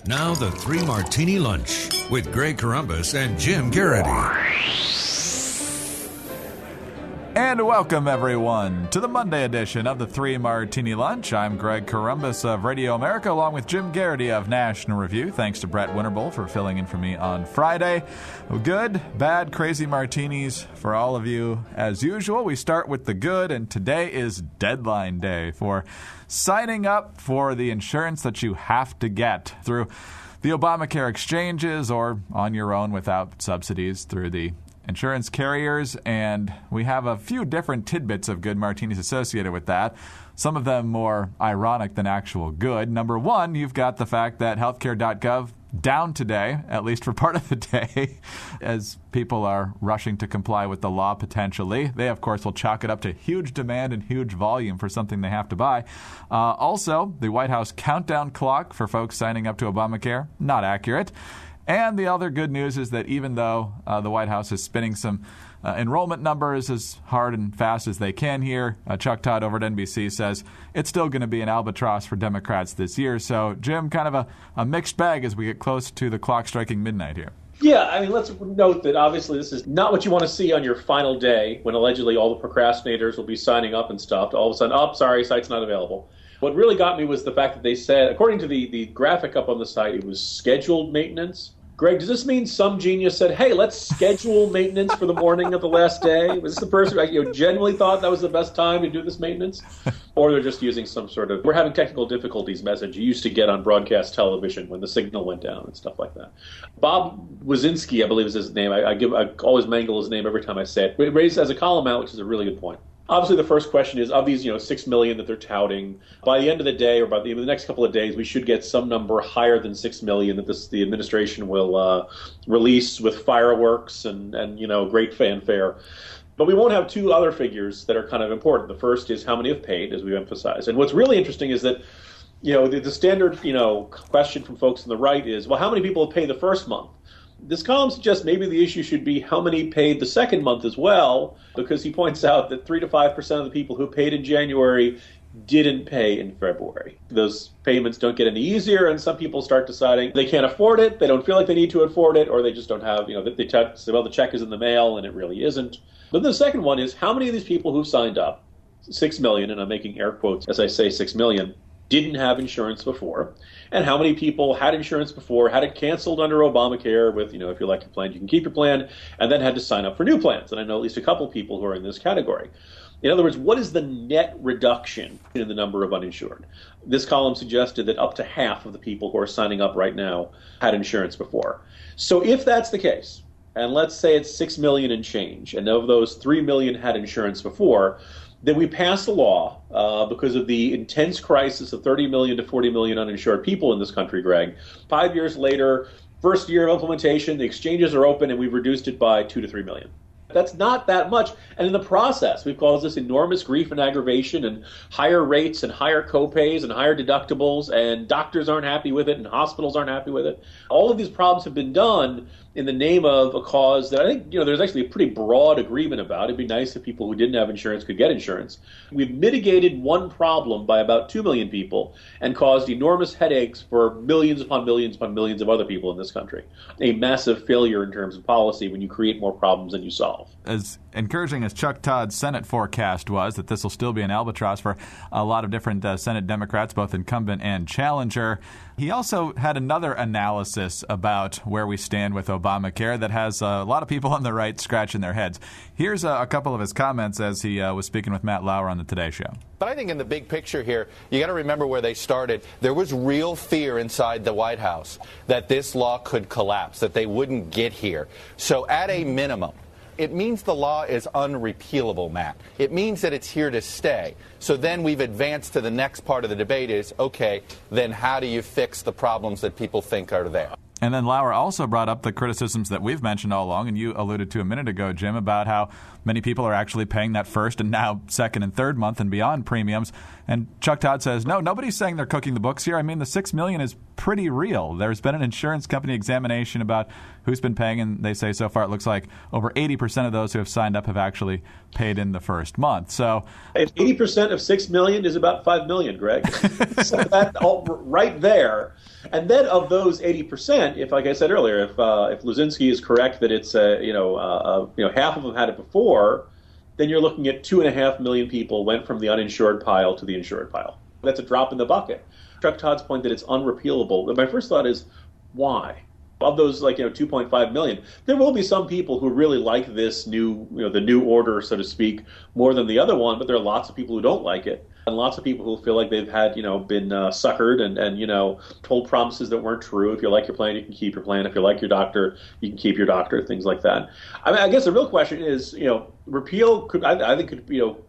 Now the Three Martini Lunch with Greg Corombos and Jim Garrity. And welcome, everyone, to the Monday edition of the Three Martini Lunch. I'm Greg Corombos of Radio America, along with Jim Garrity of National Review. Thanks to Brett Winterbull for filling in for me on Friday. Good, bad, crazy martinis for all of you. As usual, we start with the good, and today is deadline day for signing up for the insurance that you have to get through the Obamacare exchanges or on your own without subsidies through the insurance carriers, and we have a few different tidbits of good martinis associated with that, some of them more ironic than actual good. Number one, you've got the fact that healthcare.gov down today, at least for part of the day, as people are rushing to comply with the law potentially. They, of course, will chalk it up to huge demand and huge volume for something they have to buy. Also, the White House countdown clock for folks signing up to Obamacare, not accurate. And the other good news is that even though the White House is spinning some enrollment numbers as hard and fast as they can here, Chuck Todd over at NBC says it's still going to be an albatross for Democrats this year. So, Jim, kind of a mixed bag as we get close to the clock striking midnight here. Yeah, I mean, let's note that obviously this is not what you want to see on your final day when allegedly all the procrastinators will be signing up and stuff. All of a sudden, oh, sorry, site's not available. What really got me was the fact that they said, according to the graphic up on the site, it was scheduled maintenance. Greg, does this mean some genius said, hey, let's schedule maintenance for the morning of the last day? Was this the person who genuinely thought that was the best time to do this maintenance? Or they're just using some sort of, we're having technical difficulties message you used to get on broadcast television when the signal went down and stuff like that. Bob Wazinski, I believe is his name. I always mangle his name every time I say it. It raised as a column out, which is a really good point. Obviously, the first question is, of these 6 million that they're touting, by the end of the day or by the next couple of days, we should get some number higher than 6 million that the administration will release with fireworks and great fanfare. But we won't have two other figures that are kind of important. The first is how many have paid, as we've emphasized. And what's really interesting is that the standard question from folks on the right is, well, how many people have paid the first month? This column suggests maybe the issue should be how many paid the second month as well, because he points out that 3 to 5% of the people who paid in January didn't pay in February. Those payments don't get any easier, and some people start deciding they can't afford it, they don't feel like they need to afford it, or they just don't have, they say, well, the check is in the mail, and it really isn't. But the second one is how many of these people who've signed up, 6 million, and I'm making air quotes as I say 6 million, didn't have insurance before, and how many people had insurance before, had it canceled under Obamacare with, if you like your plan, you can keep your plan, and then had to sign up for new plans. And I know at least a couple people who are in this category. In other words, what is the net reduction in the number of uninsured? This column suggested that up to half of the people who are signing up right now had insurance before. So if that's the case, and let's say it's 6 million and change, and of those 3 million had insurance before, then we passed a law because of the intense crisis of 30 million to 40 million uninsured people in this country, Greg. 5 years later, first year of implementation, the exchanges are open, and we've reduced it by 2 to 3 million. That's not that much. And in the process, we've caused this enormous grief and aggravation and higher rates and higher copays and higher deductibles, and doctors aren't happy with it and hospitals aren't happy with it. All of these problems have been done in the name of a cause that I think, there's actually a pretty broad agreement about. It'd be nice if people who didn't have insurance could get insurance. We've mitigated one problem by about 2 million people and caused enormous headaches for millions upon millions upon millions of other people in this country. A massive failure in terms of policy when you create more problems than you solve. As encouraging as Chuck Todd's Senate forecast was, that this will still be an albatross for a lot of different Senate Democrats, both incumbent and challenger, he also had another analysis about where we stand with Obamacare that has a lot of people on the right scratching their heads. Here's a couple of his comments as he was speaking with Matt Lauer on the Today Show. But I think in the big picture here, you got to remember where they started. There was real fear inside the White House that this law could collapse, that they wouldn't get here. So at a minimum, it means the law is unrepealable, Matt. It means that it's here to stay. So then we've advanced to the next part of the debate is, okay, then how do you fix the problems that people think are there? And then Lauer also brought up the criticisms that we've mentioned all along, and you alluded to a minute ago, Jim, about how many people are actually paying that first and now second and third month and beyond premiums. And Chuck Todd says, no, nobody's saying they're cooking the books here. I mean, the $6 million is pretty real. There's been an insurance company examination about who's been paying, and they say so far it looks like over 80% of those who have signed up have actually paid in the first month. So, if 80% of $6 million is about $5 million, Greg. So that right there. And then of those 80%, if, like I said earlier, if Luzinski is correct that it's half of them had it before, then you're looking at 2.5 million people went from the uninsured pile to the insured pile. That's a drop in the bucket. Chuck Todd's point that it's unrepealable. My first thought is, why? Of those 2.5 million, there will be some people who really like this new, the new order, so to speak, more than the other one, but there are lots of people who don't like it. And lots of people who feel like they've had, been suckered and told promises that weren't true. If you like your plan, you can keep your plan. If you like your doctor, you can keep your doctor, things like that. I mean, I guess the real question is, repeal could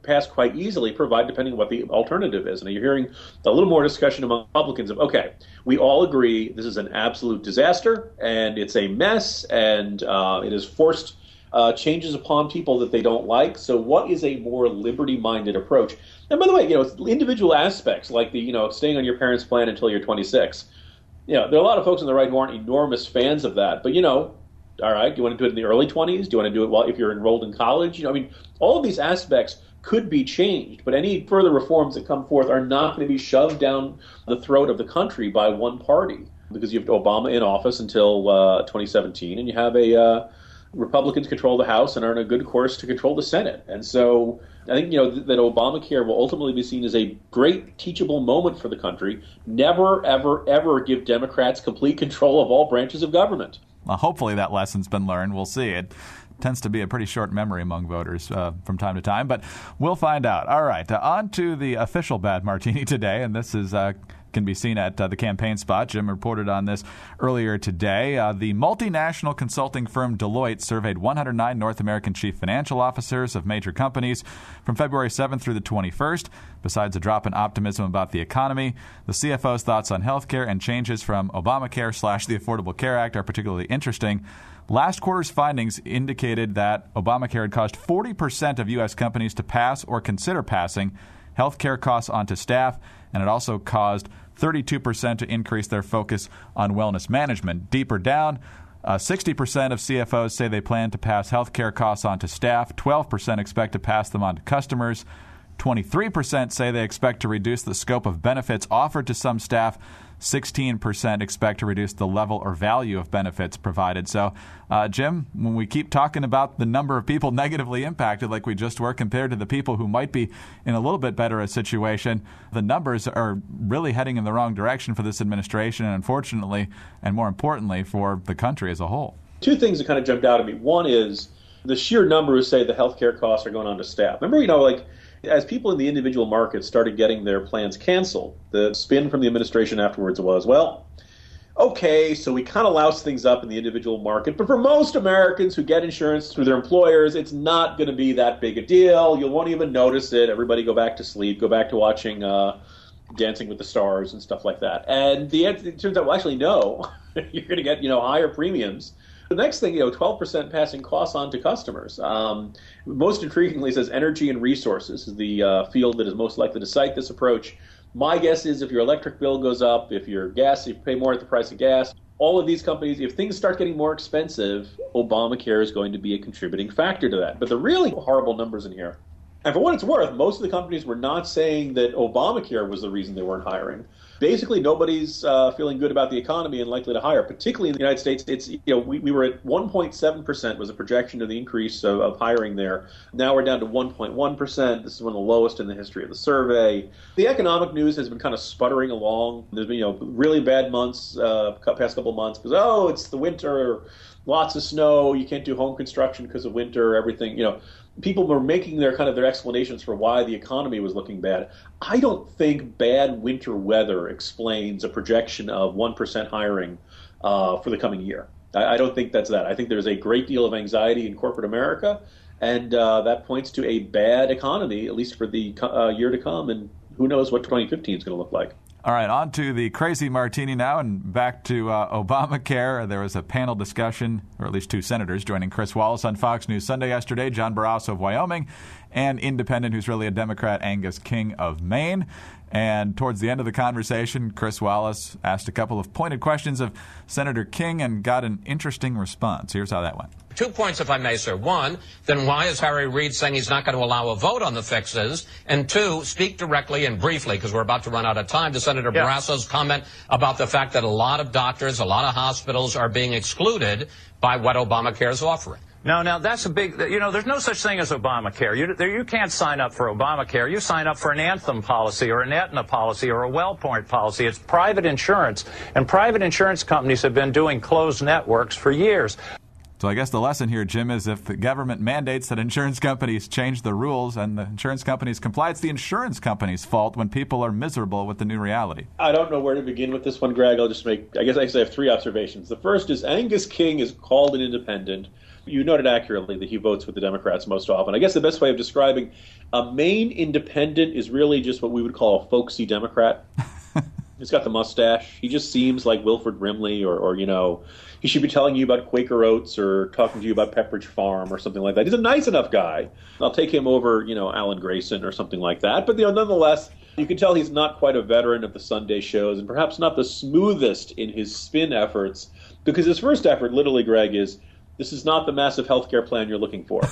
pass quite easily, depending on what the alternative is. And you're hearing a little more discussion among Republicans of, okay, we all agree this is an absolute disaster and it's a mess and it has forced changes upon people that they don't like. So what is a more liberty-minded approach? And by the way, individual aspects like the, staying on your parents' plan until you're 26. There are a lot of folks on the right who aren't enormous fans of that. But, all right, do you want to do it in the early 20s? Do you want to do it if you're enrolled in college? All of these aspects could be changed. But any further reforms that come forth are not going to be shoved down the throat of the country by one party. Because you have Obama in office until 2017, and you have Republicans control the House and are in a good course to control the Senate. And so I think, that Obamacare will ultimately be seen as a great teachable moment for the country. Never, ever, ever give Democrats complete control of all branches of government. Well, hopefully that lesson's been learned. We'll see. It tends to be a pretty short memory among voters from time to time, but we'll find out. All right, on to the official Bad Martini today, and this is can be seen at the campaign spot. Jim reported on this earlier today. The multinational consulting firm Deloitte surveyed 109 North American chief financial officers of major companies from February 7th through the 21st. Besides a drop in optimism about the economy, the CFO's thoughts on healthcare and changes from Obamacare / the Affordable Care Act are particularly interesting. Last quarter's findings indicated that Obamacare had caused 40% of U.S. companies to pass or consider passing healthcare costs onto staff, and it also caused 32% to increase their focus on wellness management. Deeper down, 60% of CFOs say they plan to pass healthcare costs onto staff. 12% expect to pass them on to customers. 23% say they expect to reduce the scope of benefits offered to some staff. 16% expect to reduce the level or value of benefits provided. So, Jim, when we keep talking about the number of people negatively impacted like we just were compared to the people who might be in a little bit better a situation, the numbers are really heading in the wrong direction for this administration and, unfortunately, and more importantly, for the country as a whole. Two things that kind of jumped out at me. One is the sheer number who say the healthcare costs are going on to staff. Remember, as people in the individual markets started getting their plans canceled, the spin from the administration afterwards was, well, okay, so we kind of louse things up in the individual market, but for most Americans who get insurance through their employers, it's not going to be that big a deal. You won't even notice it. Everybody go back to sleep, go back to watching Dancing with the Stars and stuff like that. And it turns out, well, actually, no. You're going to get, higher premiums. The next thing, 12% passing costs on to customers. Most intriguingly, says energy and resources is the field that is most likely to cite this approach. My guess is if your electric bill goes up, if your gas, you pay more at the price of gas, all of these companies, if things start getting more expensive, Obamacare is going to be a contributing factor to that. But the really horrible numbers in here, and for what it's worth, most of the companies were not saying that Obamacare was the reason they weren't hiring. Basically, nobody's feeling good about the economy and likely to hire. Particularly in the United States, it's we were at 1.7% was a projection of the increase of hiring there. Now we're down to 1.1%. This is one of the lowest in the history of the survey. The economic news has been kind of sputtering along. There's been really bad months, past couple of months because it's the winter, lots of snow. You can't do home construction because of winter. Everything people were making their explanations for why the economy was looking bad. I don't think bad winter weather explains a projection of 1% hiring for the coming year. I don't think that's that. I think there's a great deal of anxiety in corporate America, and that points to a bad economy, at least for the year to come, and who knows what 2015 is going to look like. All right, on to the crazy martini now, and back to Obamacare. There was a panel discussion, or at least two senators joining Chris Wallace on Fox News Sunday yesterday, John Barrasso of Wyoming, and independent, who's really a Democrat, Angus King of Maine. And towards the end of the conversation, Chris Wallace asked a couple of pointed questions of Senator King and got an interesting response. Here's how that went. 2 points, if I may, sir. One, then why is Harry Reid saying he's not going to allow a vote on the fixes? And two, speak directly and briefly, because we're about to run out of time, to Senator Barrasso's comment about the fact that a lot of doctors, a lot of hospitals are being excluded by what Obamacare is offering. No, that's a big, there's no such thing as Obamacare. You can't sign up for Obamacare. You sign up for an Anthem policy or an Aetna policy or a WellPoint policy. It's private insurance, and private insurance companies have been doing closed networks for years. So I guess the lesson here, Jim, is if the government mandates that insurance companies change the rules and the insurance companies comply, it's the insurance company's fault when people are miserable with the new reality. I don't know where to begin with this one, Greg. I guess I have three observations. The first is Angus King is called an independent. You noted accurately that he votes with the Democrats most often. I guess the best way of describing a Maine independent is really just what we would call a folksy Democrat. He's got the mustache. He just seems like Wilford Brimley or he should be telling you about Quaker Oats or talking to you about Pepperidge Farm or something like that. He's a nice enough guy. I'll take him over, Alan Grayson or something like that. But, nonetheless, you can tell he's not quite a veteran of the Sunday shows and perhaps not the smoothest in his spin efforts, because his first effort, literally, Greg, is this is not the massive healthcare plan you're looking for.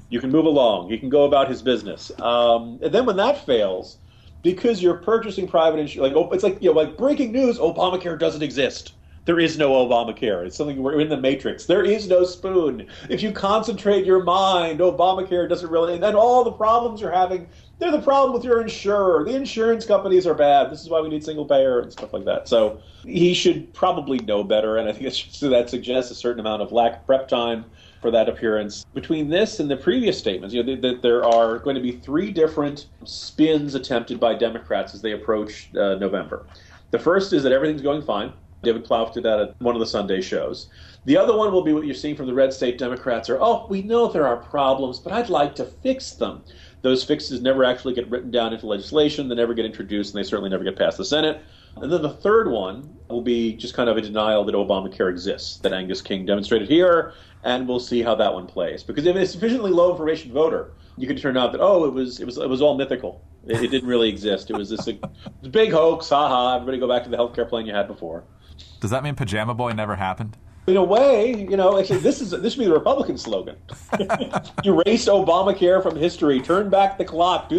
You can move along. You can go about his business. And then when that fails, because you're purchasing private insurance, it's like breaking news, Obamacare doesn't exist. There is no Obamacare. It's something we're in the Matrix. There is no spoon. If you concentrate your mind, Obamacare doesn't really, and then all the problems you're having, they're the problem with your insurer. The insurance companies are bad. This is why we need single payer and stuff like that. So he should probably know better, and I think that suggests a certain amount of lack of prep time for that appearance. Between this and the previous statements, that there are going to be three different spins attempted by Democrats as they approach November. The first is that everything's going fine. David Plouffe did that at one of the Sunday shows. The other one will be what you're seeing from the red state Democrats are, we know there are problems, but I'd like to fix them. Those fixes never actually get written down into legislation. They never get introduced, and they certainly never get past the Senate. And then the third one will be just kind of a denial that Obamacare exists, that Angus King demonstrated here, and we'll see how that one plays. Because if it's a sufficiently low information voter, you can turn out that, it was all mythical. It didn't really exist. It was this big hoax, haha, everybody go back to the healthcare plan you had before. Does that mean Pajama Boy never happened? In a way, actually, this should be the Republican slogan. Erase Obamacare from history. Turn back the clock.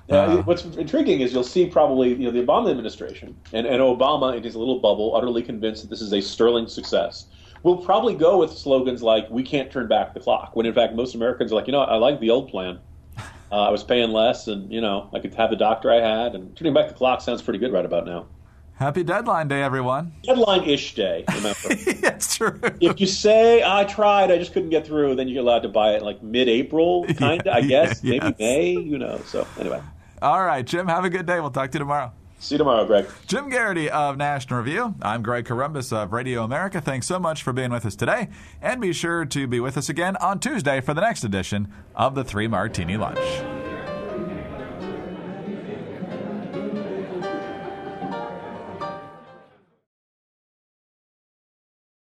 What's intriguing is you'll see probably the Obama administration and Obama in his little bubble, utterly convinced that this is a sterling success, will probably go with slogans like "We can't turn back the clock." When in fact most Americans are like, I like the old plan. I was paying less, and I could have the doctor I had, and turning back the clock sounds pretty good right about now. Happy deadline day, everyone. Deadline-ish day, remember. That's true. If you say, I tried, I just couldn't get through, then you're allowed to buy it like mid-April, kind of, I guess. Maybe May, So, anyway. All right, Jim, have a good day. We'll talk to you tomorrow. See you tomorrow, Greg. Jim Garrity of National Review. I'm Greg Corombos of Radio America. Thanks so much for being with us today. And be sure to be with us again on Tuesday for the next edition of the 3 Martini Lunch.